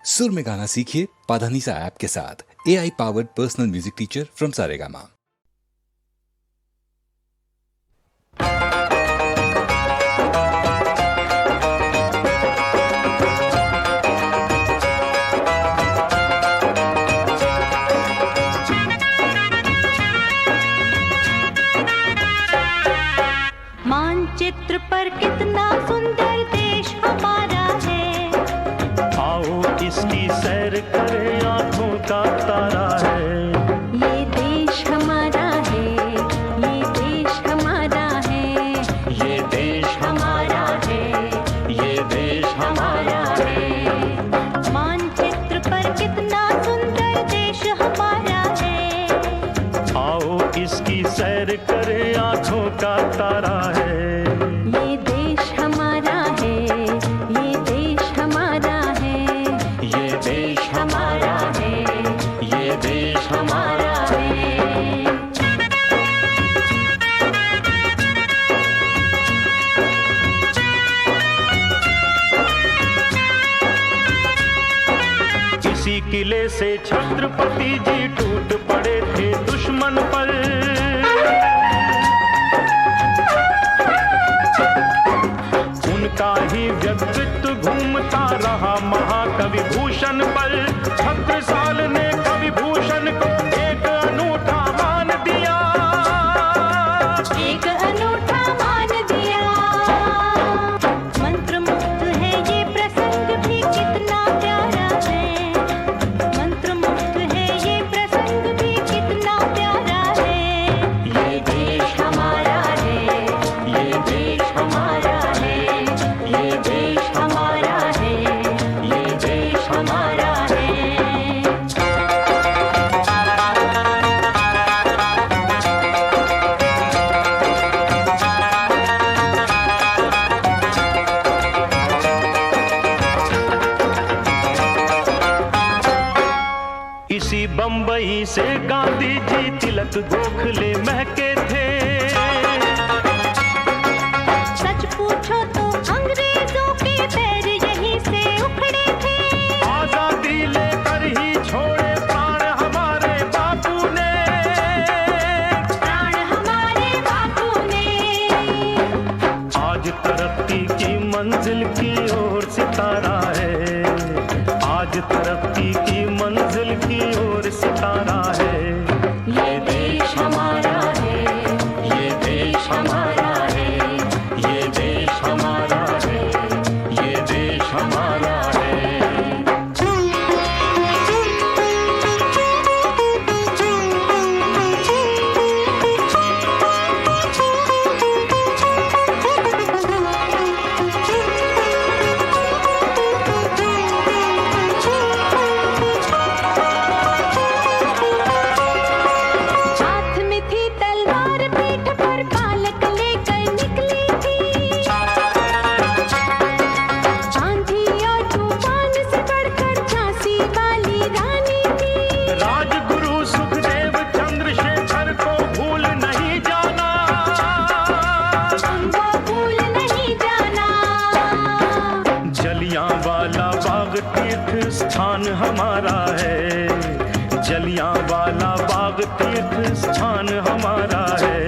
सुर में गाना सीखिए पाधानीसा ऐप के साथ। AI powered personal music teacher from Saregama. मानचित्र पर कितना सुंदर देश हमारा है, आओ इसकी सैर करें, आंखों का तारा है। ये देश हमारा है, ये देश हमारा है, ये देश हमारा है, ये देश हमारा है। मानचित्र पर कितना सुंदर देश हमारा है, आओ इसकी सैर करें, आंखों का तारा है। ये देश हमारा है, ये देश हमारा है, ये देश हमारा है, ये देश हमारा है। इसी किले से छत्रपति जी टूट पड़े थे दुश्मन पर। उनका ही व्यक्तित्व घूमता रहा महाकवि भूषण पर। 76 साल ने कवि भूषण को एक अनूठा मान दिया, एक अनूठा मान दिया। मंत्रमुग्ध है ये प्रसंग भी कितना प्यारा है, मंत्रमुग्ध है ये प्रसंग भी कितना प्यारा है। ये देश हमारा है, ये देश हमारा है, ये देश हमारा है, ये देश हमारा है। इसी बंबई से गांधी जी तिलक गोखले महके थे। सच पूछो तो अंग्रेजों के पैर यहीं से उखड़े थे। आजादी लेकर ही छोड़े प्राण हमारे बापू ने, प्राण हमारे बापू ने। आज तरक्की की मंजिल की ओर सितारा है, आज तरक्की की मंजिल की ओर सितारा है। ये देश हमारा है, ये देश हमारा है, ये देश हमारा है, ये देश हमारा है। हाथ में थी तलवार, पीठ पर पालक लेकर निकली थी। आंधी और तूफान से बढ़कर झांसी वाली रानी थी। राजगुरु सुखदेव चंद्रशेखर को भूल नहीं जाना, उनको भूल नहीं जाना। जलियांवाला बाग तीर्थ स्थान हमारा है, जलियांवाला बाग तीर्थ स्थान हमारा है।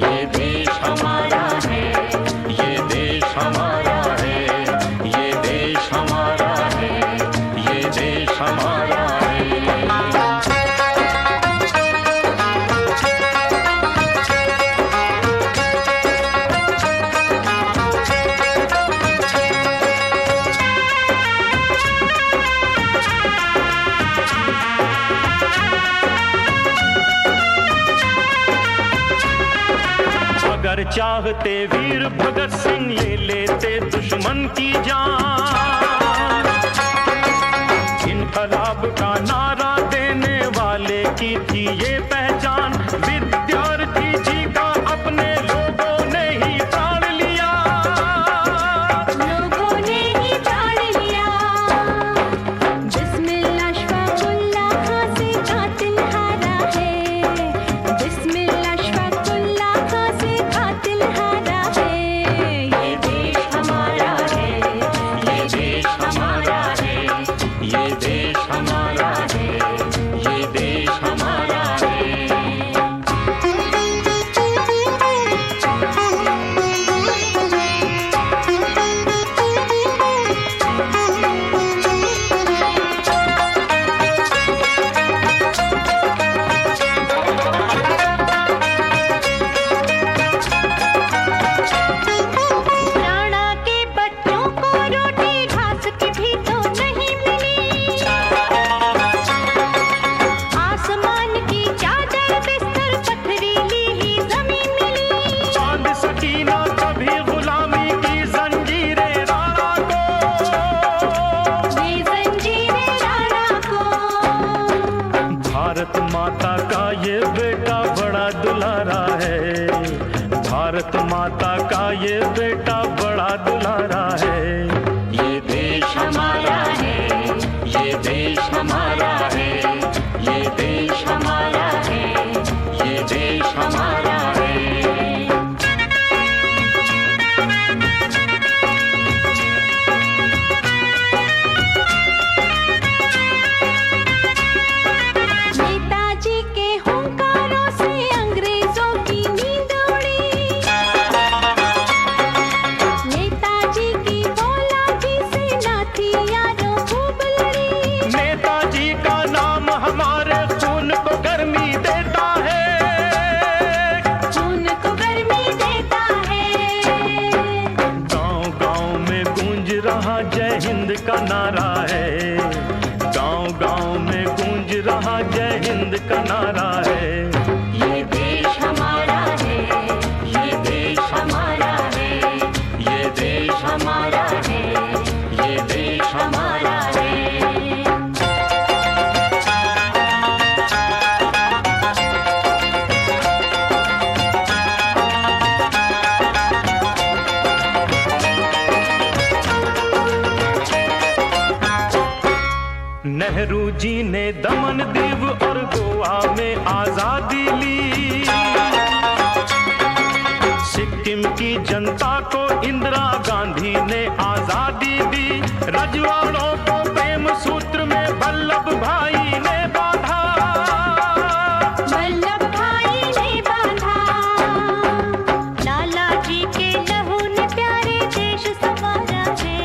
ये देश हमारा है, ये देश हमारा है, ये देश हमारा है, ये देश हमारा है। अगर चाहते वीर भगत सिंह ले लेते दुश्मन की जान। इनकलाब का नारा देने वाले की थी ये पहचान। विद्यार्थी जी का अपने लोगों ने ही प्राण लिया, लोगों ने ही प्राण लिया। बिस्मिल्लाह शफाकुल्लाह खां से कातिल हारा है, बिस्मिल्लाह शफाकुल्लाह खां से कातिल हारा है। ये देश हमारा है, ये देश भारत माता का ये बेटा बड़ा दुलारा है, भारत माता का ये बेटा बड़ा दुलारा है। ये देश हमारा है, ये देश हमारा है, ये देश हमारा है, ये देश हमारा है। नेताजी के हुंकारों से अंग्रेजों की नींद उड़ी, नेताजी की औलादी से नाथी यारों खूब लड़ी। नेताजी का नाम हमारे खून को गर्मी देता है, खून को गर्मी देता है। गांव-गांव में गूंज रहा जय हिंद का नारा है, गांव-गांव में गूंज रहा जय हिंद का नारा है। ये देश हमारा है, ये देश हमारा है, ये देश हमारा है, ये देश हमारा है। नेहरू जी ने दमन दीव और गोवा में आजादी ली, सिक्किम की जनता को इंदिरा गांधी ने आजादी दी। रजवाड़ों को प्रेम सूत्र में वल्लभ भाई ने बांधा, वल्लभ भाई ने बांधा। लाला जी के लहू ने प्यारे देश संवारा है,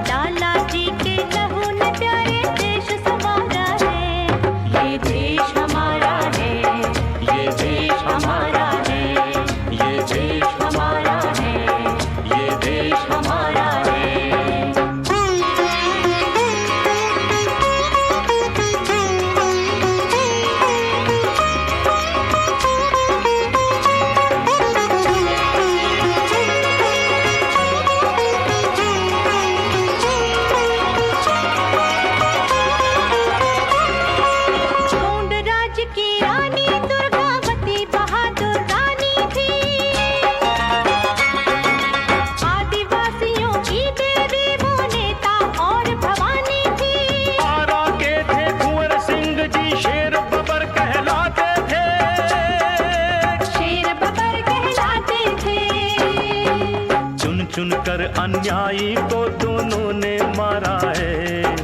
लाला जी के लहू ने प्यारे देश संवारा है। ये देश हमारा है, ये देश हमारा है, ये देश हमारा है, ये देश हमारा है। गोंड राज की रानी दुर्गावती बहादुर रानी थी, आदिवासियों की देवी वो नेता और भवानी थी। आरा के थे कुंवर सिंह जी शेर बबर कहलाते थे, शेर बबर कहलाते थे। चुन चुन कर अन्यायी को दोनों ने मारा है,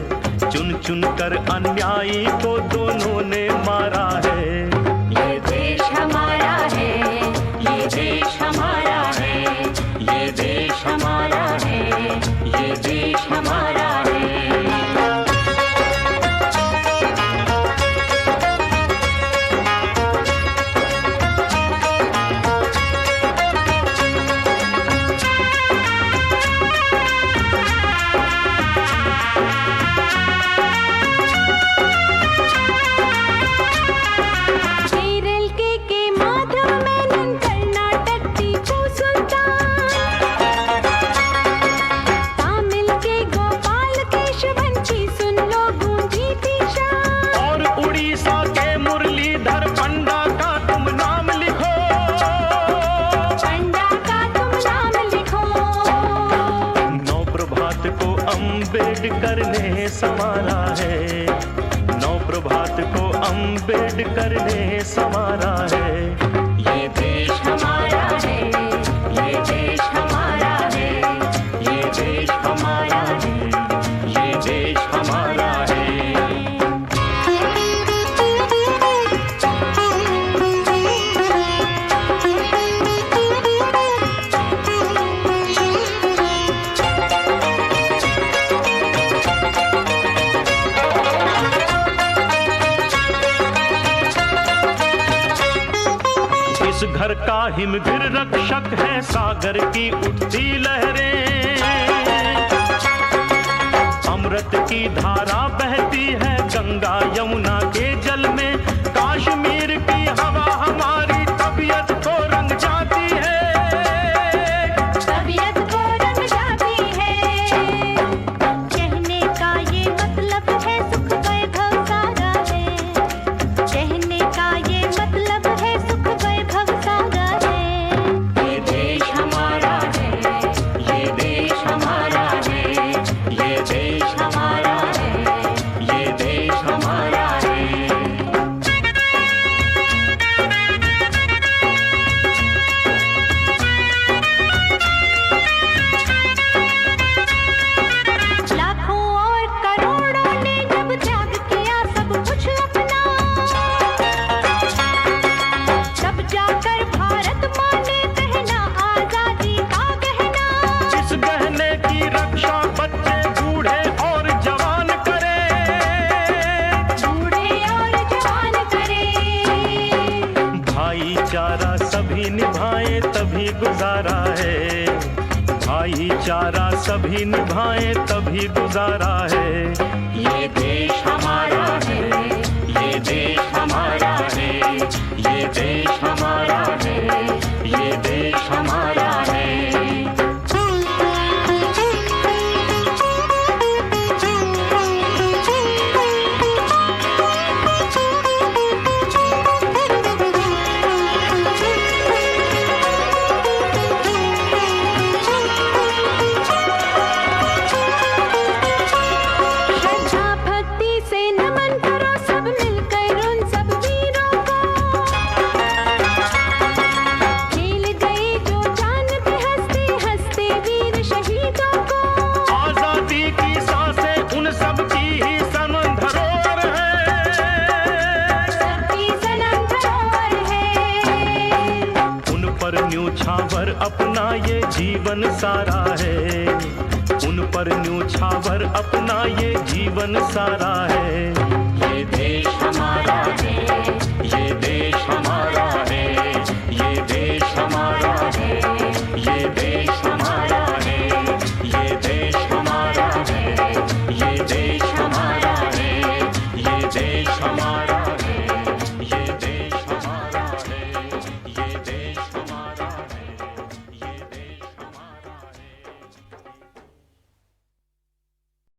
चुन चुन कर अन्यायी को दोनों ने मारा है। ये देश हमारा है, ये देश हमारा है, ये देश हमारा है, ये देश हमारा है। केरल के माधव मेनन, कर्नाटक टीपू सुल्तान, तमिल के गोपाल केशवन की सुन लो गूंजी थी शान। और उड़ीसा के मुरलीधर पंडा का तुम नाम लिखो, पंडा का तुम नाम लिखो। नौ प्रभात को अम्बेडकर ने संवारा है, नौ प्रभात को अम्बेडकर ने संवारा है। ये देश हमारा है, ये देश हमारा है, ये देश हमारा है, ये देश हमारा है। इस घर का हिमगिर रक्षक है सागर की उठती लहरें, अमृत की धारा बहती है गंगा यमुना के जल में। कश्मीर की हवा हमारी तबीयत को रंग जाती है, तबीयत को रंग जाती है। कहने का ये मतलब है सुख वैभव सारा है, भाईचारा सभी निभाएं तभी गुजारा है। ये देश हमारा है, ये देश हमारा है, ये देश हमारा है, ये देश हमारा है। श्रद्धा भक्ति से नमन करो सब मिलकर उन सब वीरों को। खेल गए जो जान पे हंसते हंसते वीर शहीदों को। आजादी की सांसें उन सब की ही सनम धरोहर है, सबकी सनम धरोहर है। उन पर न्योछावर अपना ये जीवन सारा है, उन पर न्योछावर अपना ये जीवन सारा है।